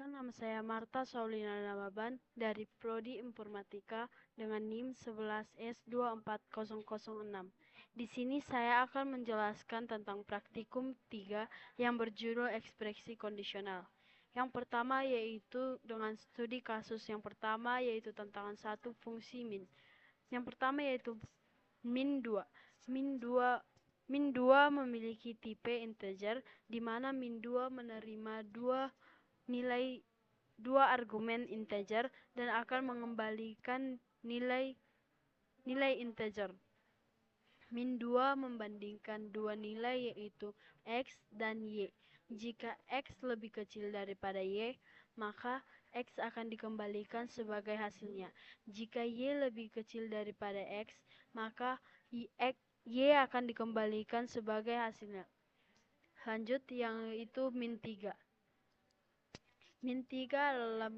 Perkenalkan, nama saya Marta Saulina Namaban dari Prodi Informatika dengan NIM 11S24006. Di sini saya akan menjelaskan tentang praktikum 3 yang berjudul ekspresi kondisional. Yang pertama yaitu dengan studi kasus yang pertama yaitu tantangan 1 fungsi min. Yang pertama yaitu min 2. Min 2 memiliki tipe integer di mana min 2 menerima dua argumen integer dan akan mengembalikan nilai integer. Min 2 membandingkan dua nilai yaitu x dan y. Jika x lebih kecil daripada y, maka x akan dikembalikan sebagai hasilnya. Jika y lebih kecil daripada x, maka y akan dikembalikan sebagai hasilnya. Lanjut yang itu min 3. Min 3 adalah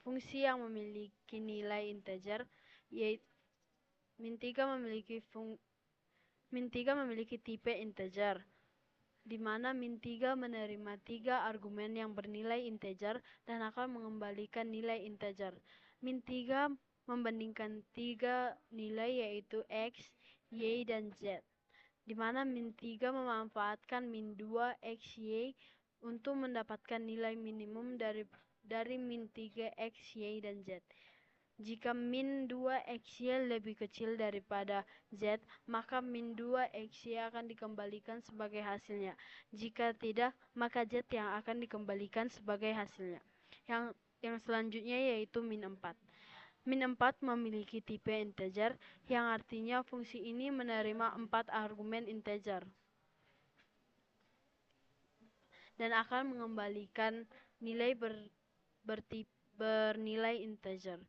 fungsi yang memiliki nilai integer, yaitu min 3 memiliki tipe integer, di mana min 3 menerima 3 argumen yang bernilai integer dan akan mengembalikan nilai integer. Min 3 membandingkan 3 nilai yaitu x, y, dan z, di mana min 3 memanfaatkan min 2 x, y untuk mendapatkan nilai minimum dari min 3 x, y, dan z. Jika min 2 x, y lebih kecil daripada z, maka min 2 x, y akan dikembalikan sebagai hasilnya. Jika tidak, maka z yang akan dikembalikan sebagai hasilnya. Yang selanjutnya yaitu min 4. Min 4 memiliki tipe integer, yang artinya fungsi ini menerima 4 argumen integer dan akan mengembalikan nilai bernilai integer.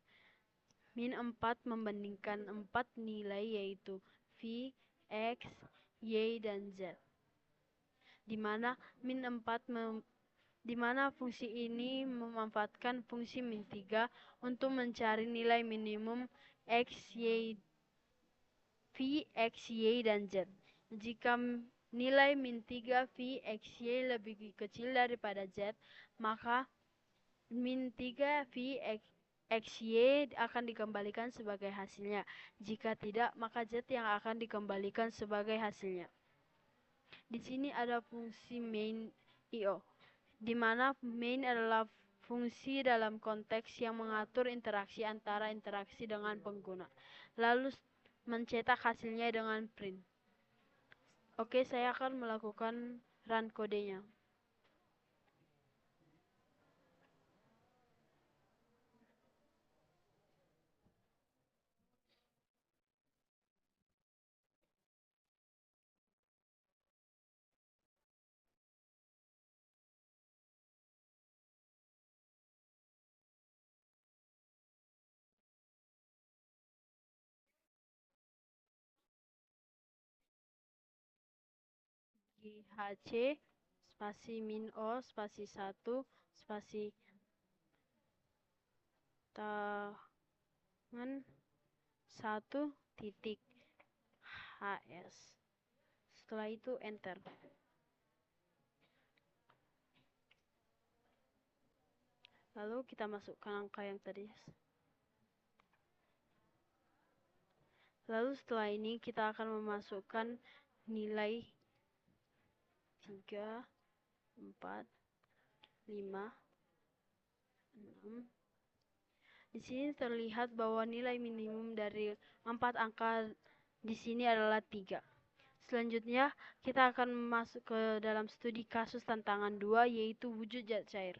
Min 4 membandingkan 4 nilai yaitu v, x, y, dan z, di mana fungsi ini memanfaatkan fungsi min 3 untuk mencari nilai minimum v, x, y, dan z. Jika nilai min 3 v, x, y lebih kecil daripada z, maka min 3 v, x, y akan dikembalikan sebagai hasilnya. Jika tidak, maka z yang akan dikembalikan sebagai hasilnya. Di sini ada fungsi main io, di mana main adalah fungsi dalam konteks yang mengatur interaksi antara interaksi dengan pengguna, lalu mencetak hasilnya dengan print. Oke, saya akan melakukan run kodenya. GHC spasi min o spasi 1 spasi tangan 1 titik hs. Setelah itu enter. Lalu kita masukkan angka yang tadi. Lalu setelah ini kita akan memasukkan nilai 3, 4, 5, 6. Di sini terlihat bahwa nilai minimum dari 4 angka di sini adalah 3. Selanjutnya, kita akan masuk ke dalam studi kasus tantangan 2, yaitu wujud zat cair.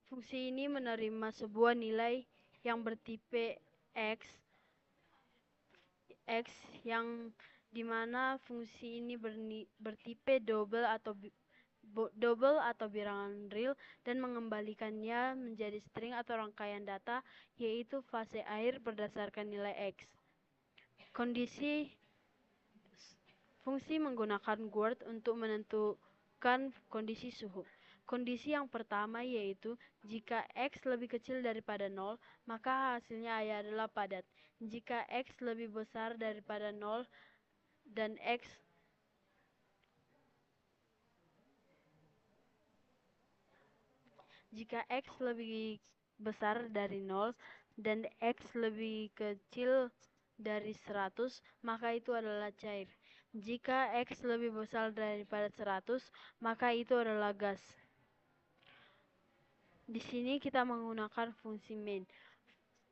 Fungsi ini menerima sebuah nilai yang bertipe x, yang dimana fungsi ini bertipe double atau bilangan real dan mengembalikannya menjadi string atau rangkaian data, yaitu fase air berdasarkan nilai x. Fungsi menggunakan word untuk menentukan kondisi suhu. Kondisi yang pertama yaitu jika X lebih kecil daripada 0, maka hasilnya adalah padat. Jika X lebih besar daripada 0 dan jika X lebih besar dari 0 dan X lebih kecil dari 100, maka itu adalah cair. Jika X lebih besar daripada 100, maka itu adalah gas. Di sini kita menggunakan fungsi main,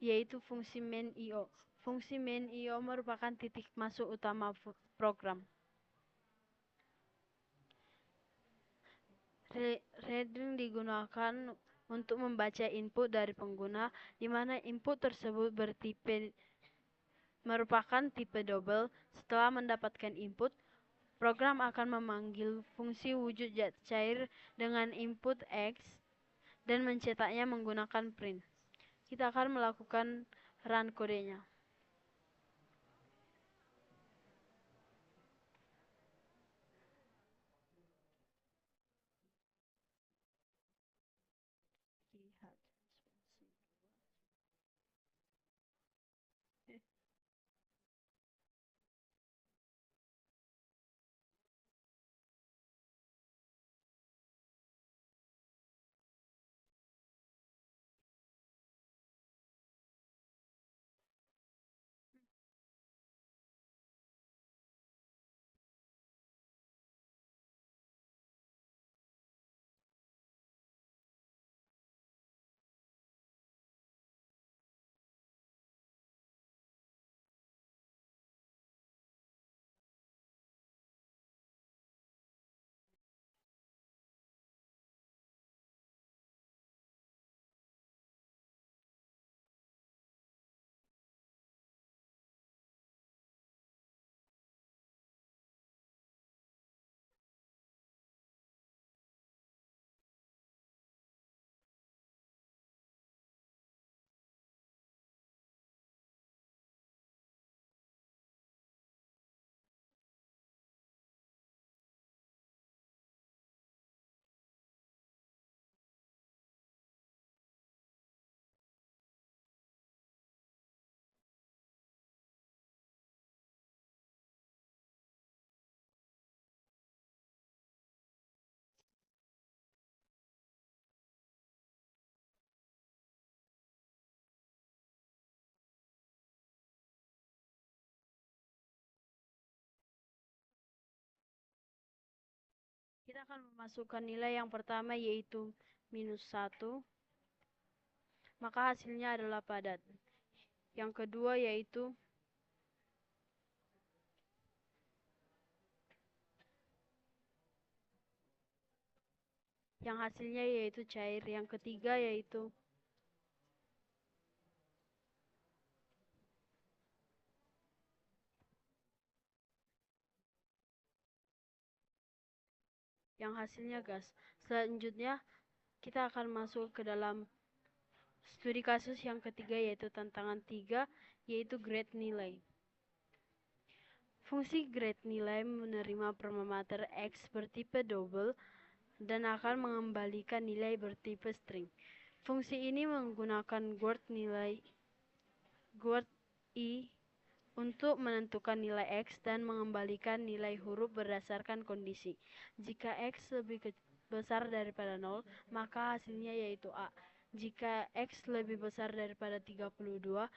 yaitu fungsi main IO. Fungsi main IO merupakan titik masuk utama program. Reading digunakan untuk membaca input dari pengguna, di mana input tersebut merupakan tipe double. Setelah mendapatkan input, program akan memanggil fungsi wujud zat cair dengan input X dan mencetaknya menggunakan print. Kita akan melakukan run kodenya. Kita akan memasukkan nilai yang pertama yaitu -1, maka hasilnya adalah padat. Yang kedua yaitu yang hasilnya yaitu cair. Yang ketiga yaitu yang hasilnya gas. Selanjutnya kita akan masuk ke dalam studi kasus yang ketiga yaitu tantangan 3 yaitu grade nilai. Fungsi grade nilai menerima parameter X bertipe double dan akan mengembalikan nilai bertipe string. Fungsi ini menggunakan word I untuk menentukan nilai X dan mengembalikan nilai huruf berdasarkan kondisi. Jika X lebih besar daripada 0, maka hasilnya yaitu A. Jika X lebih besar daripada 32,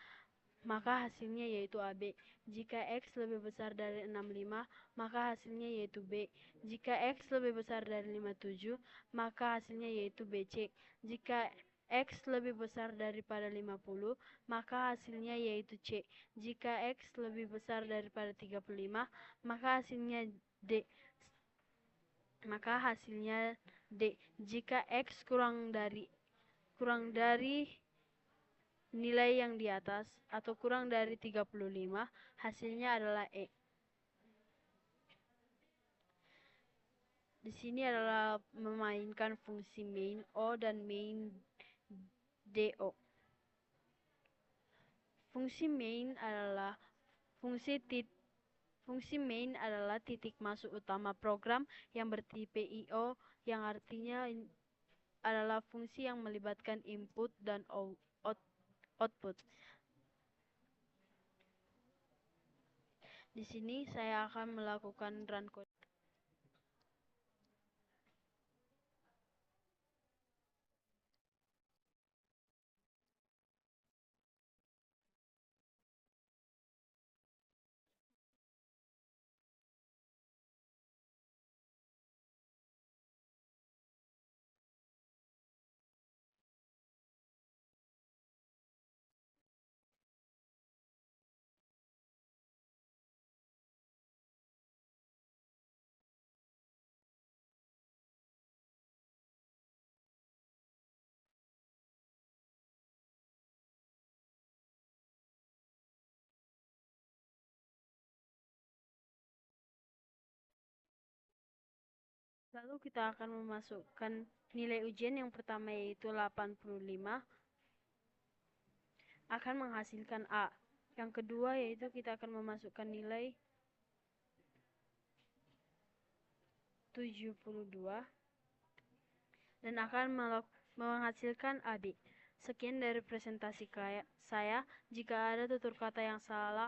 maka hasilnya yaitu AB. Jika X lebih besar dari 65, maka hasilnya yaitu B. Jika X lebih besar dari 57, maka hasilnya yaitu BC. Jika X lebih besar daripada 50, maka hasilnya yaitu C. Jika X lebih besar daripada 35, maka hasilnya D. Jika X kurang dari nilai yang di atas atau kurang dari 35, hasilnya adalah E. Di sini adalah memainkan fungsi main O dan main DO. Fungsi main adalah titik masuk utama program yang bertipe IO, yang artinya adalah fungsi yang melibatkan input dan output. Di sini saya akan melakukan run code. Lalu kita akan memasukkan nilai ujian yang pertama yaitu 85 akan menghasilkan A. Yang kedua yaitu kita akan memasukkan nilai 72 dan akan menghasilkan AB. Sekian dari presentasi saya. Jika ada tutur kata yang salah,